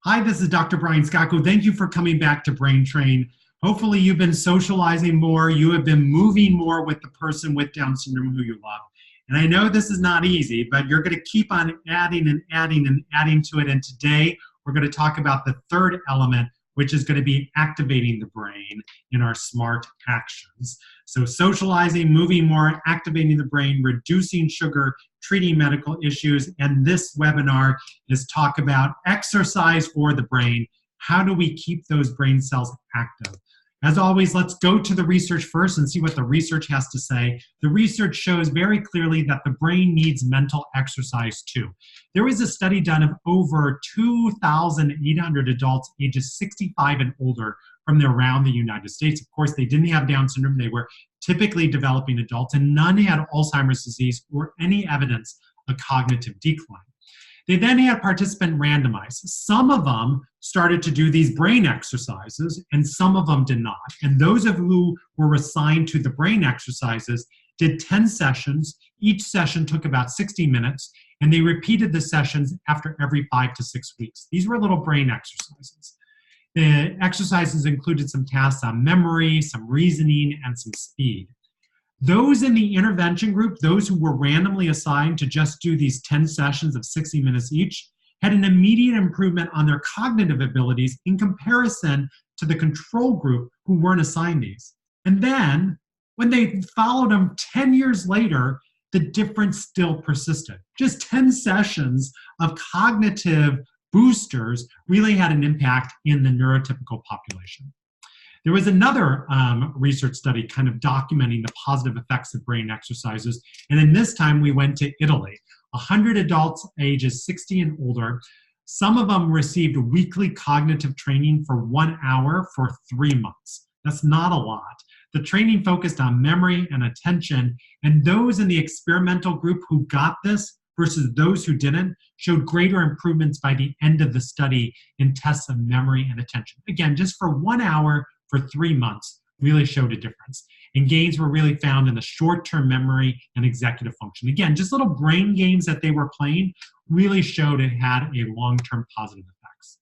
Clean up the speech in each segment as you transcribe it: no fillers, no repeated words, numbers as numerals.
Hi, this is Dr. Brian Skotko. Thank you for coming back to Brain Train. Hopefully you've been socializing more. You have been moving more with the person with Down syndrome who you love. And I know this is not easy, but you're going to keep on adding and adding and adding to it. And today we're going to talk about the third element, which is going to be activating the brain in our SMART actions. So socializing, moving more, activating the brain, reducing sugar, treating medical issues, and this webinar is talk about exercise for the brain. How do we keep those brain cells active? As always, let's go to the research first and see what the research has to say. The research shows very clearly that the brain needs mental exercise too. There was a study done of over 2,800 adults ages 65 and older from around the United States. Of course, they didn't have Down syndrome. They were typically developing adults, and none had Alzheimer's disease or any evidence of cognitive decline. They then had participants randomized. Some of them started to do these brain exercises, and some of them did not. And those of who were assigned to the brain exercises did 10 sessions. Each session took about 60 minutes, and they repeated the sessions after every 5 to 6 weeks. These were little brain exercises. The exercises included some tasks on memory, some reasoning, and some speed. Those in the intervention group, those who were randomly assigned to just do these 10 sessions of 60 minutes each, had an immediate improvement on their cognitive abilities in comparison to the control group who weren't assigned these. And then, when they followed them 10 years later, the difference still persisted. Just 10 sessions of cognitive boosters really had an impact in the neurotypical population. There was another research study kind of documenting the positive effects of brain exercises, and in this time we went to Italy. 100 adults ages 60 and older. Some of them received weekly cognitive training for 1 hour for 3 months. That's not a lot. The training focused on memory and attention, and those in the experimental group who got this versus those who didn't showed greater improvements by the end of the study in tests of memory and attention. Again, just for 1 hour for 3 months really showed a difference. And gains were really found in the short-term memory and executive function. Again, just little brain games that they were playing really showed it had a long-term positive effects.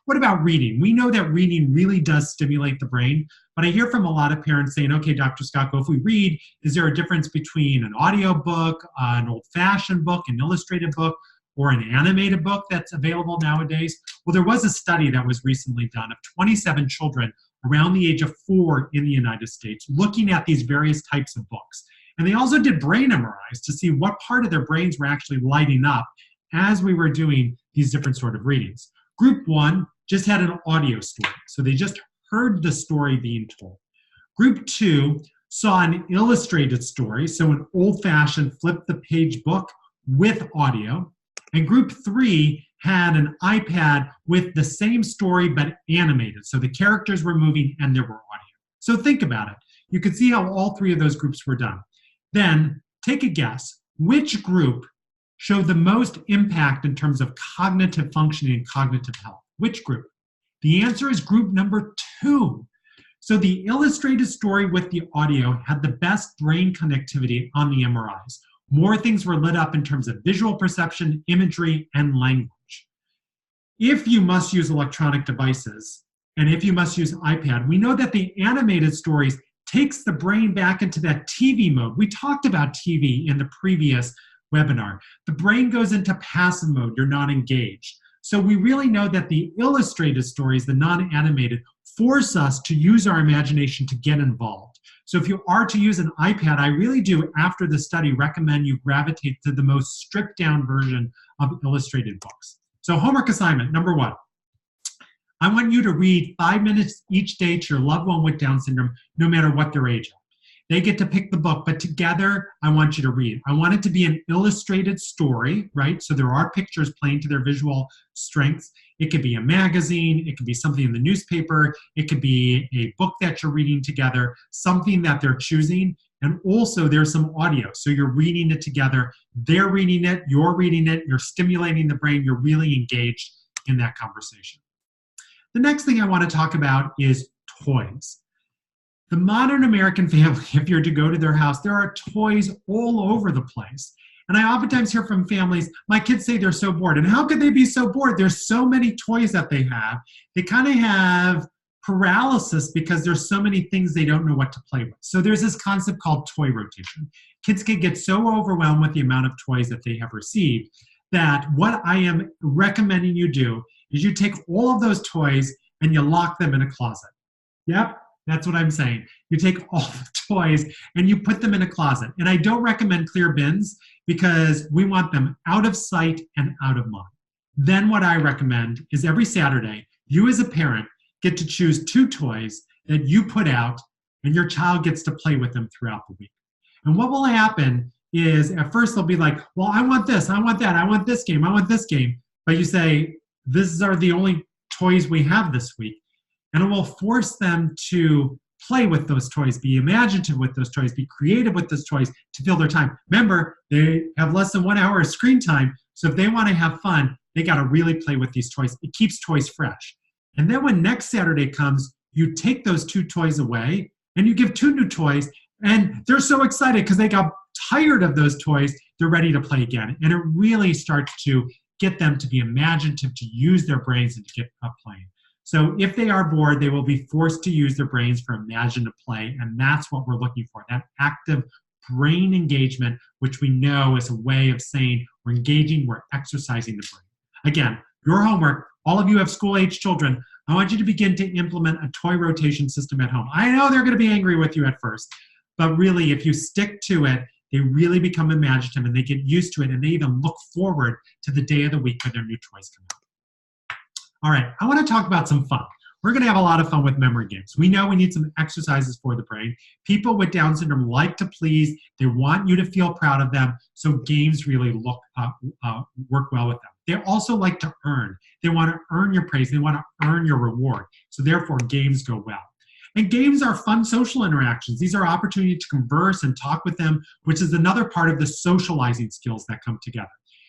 What about reading? We know that reading really does stimulate the brain, but I hear from a lot of parents saying, okay, Dr. Skotko, if we read, is there a difference between an audio book, an old-fashioned book, an illustrated book, or an animated book that's available nowadays? Well, there was a study that was recently done of 27 children around the age of 4 in the United States, looking at these various types of books. And they also did brain MRIs to see what part of their brains were actually lighting up as we were doing these different sort of readings. Group 1 just had an audio story, so they just heard the story being told. Group 2 saw an illustrated story, so an old-fashioned flip-the-page book with audio. And group 3 had an iPad with the same story but animated. So the characters were moving and there were audio. So think about it. You can see how all 3 of those groups were done. Then take a guess. Which group showed the most impact in terms of cognitive functioning and cognitive health? Which group? The answer is group number 2. So the illustrated story with the audio had the best brain connectivity on the MRIs. More things were lit up in terms of visual perception, imagery, and language. If you must use electronic devices, and if you must use iPad, we know that the animated stories takes the brain back into that TV mode. We talked about TV in the previous webinar. The brain goes into passive mode. You're not engaged. So we really know that the illustrated stories, the non-animated, force us to use our imagination to get involved. So if you are to use an iPad, I really do, after the study, recommend you gravitate to the most stripped down version of illustrated books. So homework assignment, number 1. I want you to read 5 minutes each day to your loved one with Down syndrome, no matter what their age. They get to pick the book, but together, I want you to read. I want it to be an illustrated story, right? So there are pictures playing to their visual strengths. It could be a magazine, it could be something in the newspaper, it could be a book that you're reading together, something that they're choosing, and also there's some audio. So you're reading it together, they're reading it, you're stimulating the brain, you're really engaged in that conversation. The next thing I want to talk about is toys. The modern American family, if you're to go to their house, there are toys all over the place. And I oftentimes hear from families, my kids say they're so bored. And how could they be so bored? There's so many toys that they have. They kind of have paralysis because there's so many things they don't know what to play with. So there's this concept called toy rotation. Kids can get so overwhelmed with the amount of toys that they have received that what I am recommending you do is you take all of those toys and you lock them in a closet. Yep, that's what I'm saying. You take all the toys and you put them in a closet. And I don't recommend clear bins because we want them out of sight and out of mind. Then what I recommend is every Saturday, you as a parent get to choose 2 toys that you put out and your child gets to play with them throughout the week. And what will happen is at first they'll be like, well, I want this, I want that, I want this game, I want this game. But you say, these are the only toys we have this week. And it will force them to play with those toys, be imaginative with those toys, be creative with those toys to fill their time. Remember, they have less than 1 hour of screen time. So if they want to have fun, they got to really play with these toys. It keeps toys fresh. And then when next Saturday comes, you take those 2 toys away and you give 2 new toys. And they're so excited because they got tired of those toys. They're ready to play again. And it really starts to get them to be imaginative, to use their brains and to get up playing. So if they are bored, they will be forced to use their brains for imaginative play. And that's what we're looking for, that active brain engagement, which we know is a way of saying we're engaging, we're exercising the brain. Again, your homework, all of you have school-age children, I want you to begin to implement a toy rotation system at home. I know they're going to be angry with you at first, but really, if you stick to it, they really become imaginative and they get used to it and they even look forward to the day of the week when their new toys come out. All right, I want to talk about some fun. We're going to have a lot of fun with memory games. We know we need some exercises for the brain. People with Down syndrome like to please. They want you to feel proud of them, so games really work well with them. They also like to earn. They want to earn your praise. They want to earn your reward. So therefore, games go well. And games are fun social interactions. These are opportunities to converse and talk with them, which is another part of the socializing skills that come together.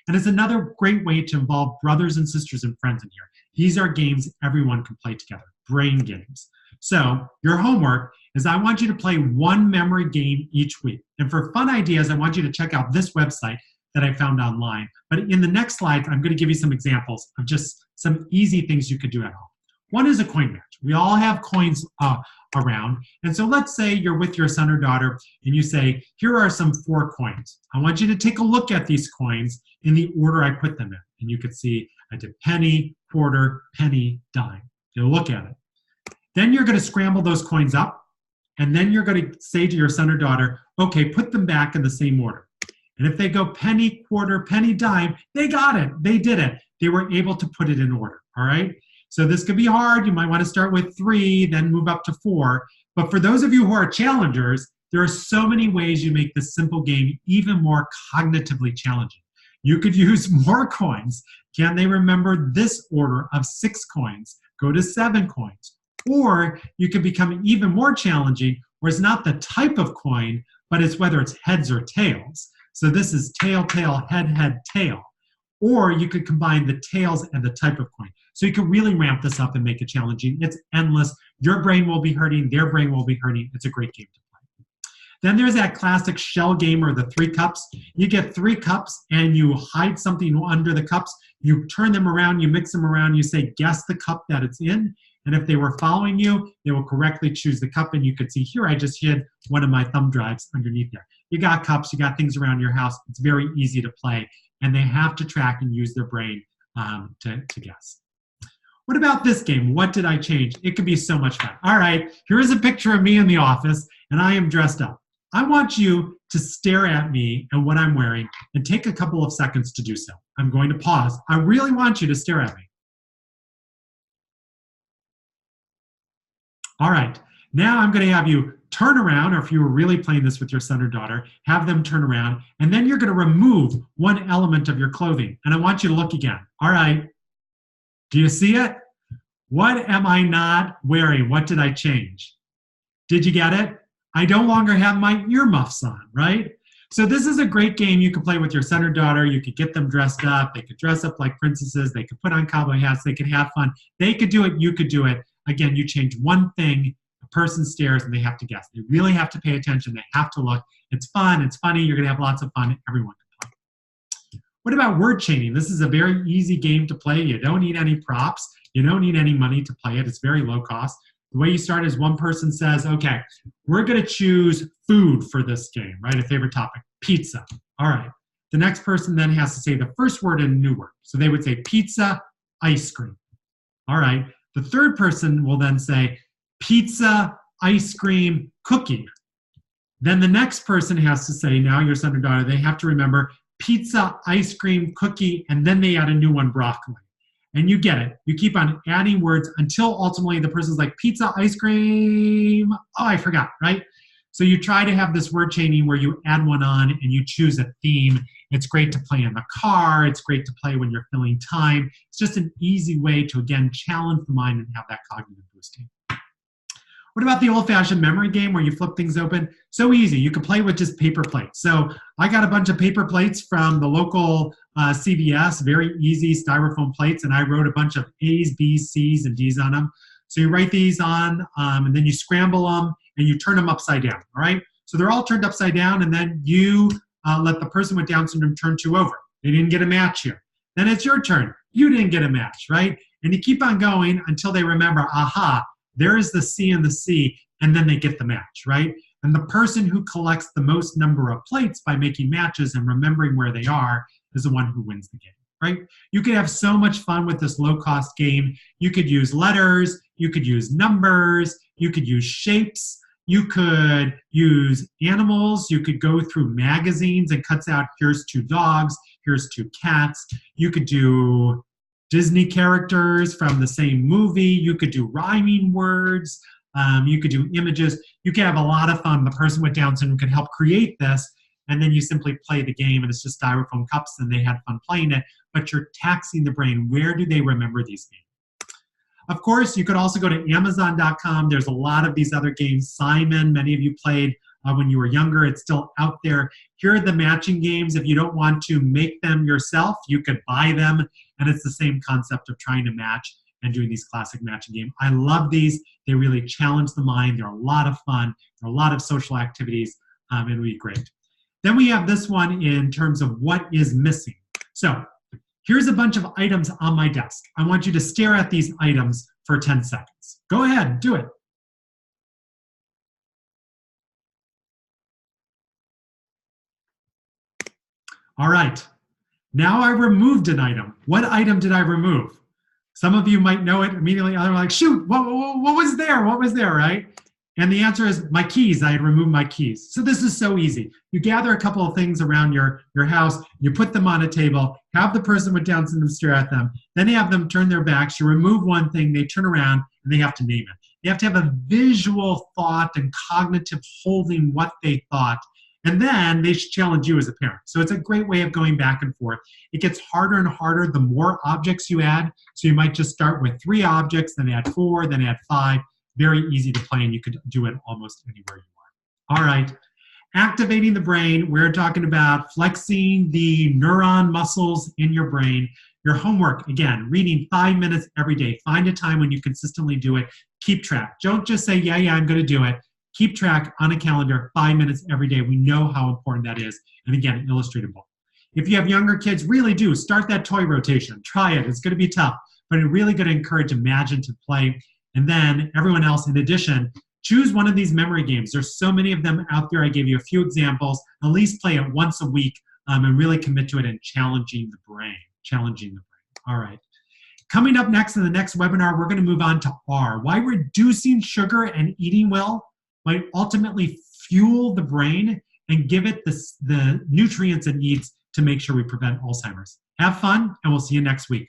And it's another great way to involve brothers and sisters and friends in here. These are games everyone can play together, brain games. So your homework is I want you to play 1 memory game each week. And for fun ideas, I want you to check out this website that I found online. But in the next slide, I'm going to give you some examples of just some easy things you could do at home. One is a coin match. We all have coins around. And so let's say you're with your son or daughter and you say, here are some 4 coins. I want you to take a look at these coins in the order I put them in. And you could see I did penny, quarter, penny, dime. You'll look at it. Then you're going to scramble those coins up. And then you're going to say to your son or daughter, okay, put them back in the same order. And if they go penny, quarter, penny, dime, they got it. They did it. They were able to put it in order. All right? So this could be hard. You might want to start with 3, then move up to 4. But for those of you who are challengers, there are so many ways you make this simple game even more cognitively challenging. You could use more coins. Can they remember this order of 6 coins? Go to 7 coins. Or you could become even more challenging, where it's not the type of coin, but it's whether it's heads or tails. So this is tail, tail, head, head, tail. Or you could combine the tails and the type of coin. So you can really ramp this up and make it challenging. It's endless. Your brain will be hurting. Their brain will be hurting. It's a great game to play. Then there's that classic shell game or the 3 cups. You get 3 cups and you hide something under the cups. You turn them around. You mix them around. You say, guess the cup that it's in. And if they were following you, they will correctly choose the cup. And you could see here, I just hid one of my thumb drives underneath there. You got cups. You got things around your house. It's very easy to play. And they have to track and use their brain to guess. What about this game? What did I change? It could be so much fun. All right, here is a picture of me in the office, and I am dressed up. I want you to stare at me and what I'm wearing and take a couple of seconds to do so. I'm going to pause. I really want you to stare at me. All right, now I'm going to have you turn around, or if you were really playing this with your son or daughter, have them turn around, and then you're going to remove one element of your clothing. And I want you to look again. All right, do you see it? What am I not wearing? What did I change? Did you get it? I no longer have my earmuffs on, right? So this is a great game you can play with your son or daughter. You could get them dressed up. They could dress up like princesses. They could put on cowboy hats. They could have fun. They could do it. You could do it. Again, you change one thing. A person stares and they have to guess. They really have to pay attention. They have to look. It's fun. It's funny. You're going to have lots of fun. Everyone can play. What about word chaining? This is a very easy game to play. You don't need any props. You don't need any money to play it. It's very low cost. The way you start is one person says, okay, we're going to choose food for this game, right? A favorite topic, pizza. All right. The next person then has to say the first word and a new word. So they would say pizza, ice cream. All right. The third person will then say pizza, ice cream, cookie. Then the next person has to say, now your son or daughter, they have to remember pizza, ice cream, cookie, and then they add a new one, broccoli. And you get it. You keep on adding words until ultimately the person's like, pizza, ice cream. Oh, I forgot, right? So you try to have this word chaining where you add one on and you choose a theme. It's great to play in the car. It's great to play when you're filling time. It's just an easy way to, again, challenge the mind and have that cognitive boosting. What about the old-fashioned memory game where you flip things open? So easy. You can play with just paper plates. So I got a bunch of paper plates from the local CVS, very easy styrofoam plates, and I wrote a bunch of A's, B's, C's, and D's on them. So you write these on, and then you scramble them, and you turn them upside down, all right? So they're all turned upside down, and then you let the person with Down syndrome turn 2 over. They didn't get a match here. Then it's your turn. You didn't get a match, right? And you keep on going until they remember, aha, there is the C and the C, and then they get the match, right? And the person who collects the most number of plates by making matches and remembering where they are is the one who wins the game, right? You could have so much fun with this low-cost game. You could use letters, you could use numbers, you could use shapes, you could use animals, you could go through magazines and cuts out, here's 2 dogs, here's 2 cats. You could do Disney characters from the same movie. You could do rhyming words. You could do images. You could have a lot of fun. The person with Down syndrome could help create this, and then you simply play the game, and it's just styrofoam cups, and they had fun playing it, but you're taxing the brain. Where do they remember these games? Of course, you could also go to Amazon.com. There's a lot of these other games. Simon, many of you played when you were younger. It's still out there. Here are the matching games. If you don't want to make them yourself, you could buy them, and it's the same concept of trying to match and doing these classic matching games. I love these. They really challenge the mind. They're a lot of fun. There are a lot of social activities, and it'll be great. Then we have this one in terms of what is missing. So here's a bunch of items on my desk. I want you to stare at these items for 10 seconds. Go ahead, do it. All right, now I removed an item. What item did I remove? Some of you might know it immediately. Others are like, shoot, what was there? What was there, right? And the answer is my keys. I had removed my keys. So this is so easy. You gather a couple of things around your house, you put them on a table, have the person with Down syndrome stare at them, then you have them turn their backs, you remove one thing, they turn around, and they have to name it. They have to have a visual thought and cognitive holding what they thought, and then they should challenge you as a parent. So it's a great way of going back and forth. It gets harder and harder the more objects you add. So you might just start with 3 objects, then add 4, then add 5. Very easy to play, and you could do it almost anywhere you want. All right, activating the brain. We're talking about flexing the neuron muscles in your brain. Your homework, again, reading 5 minutes every day. Find a time when you consistently do it. Keep track. Don't just say, yeah, I'm going to do it. Keep track on a calendar, 5 minutes every day. We know how important that is. And again, illustratable. If you have younger kids, really do start that toy rotation. Try it. It's going to be tough, but it's really going to encourage imaginative play. And then everyone else, in addition, choose one of these memory games. There's so many of them out there. I gave you a few examples. At least play it once a week and really commit to it and challenging the brain. All right. Coming up next in the next webinar, we're going to move on to R. Why reducing sugar and eating well might ultimately fuel the brain and give it the nutrients it needs to make sure we prevent Alzheimer's. Have fun, and we'll see you next week.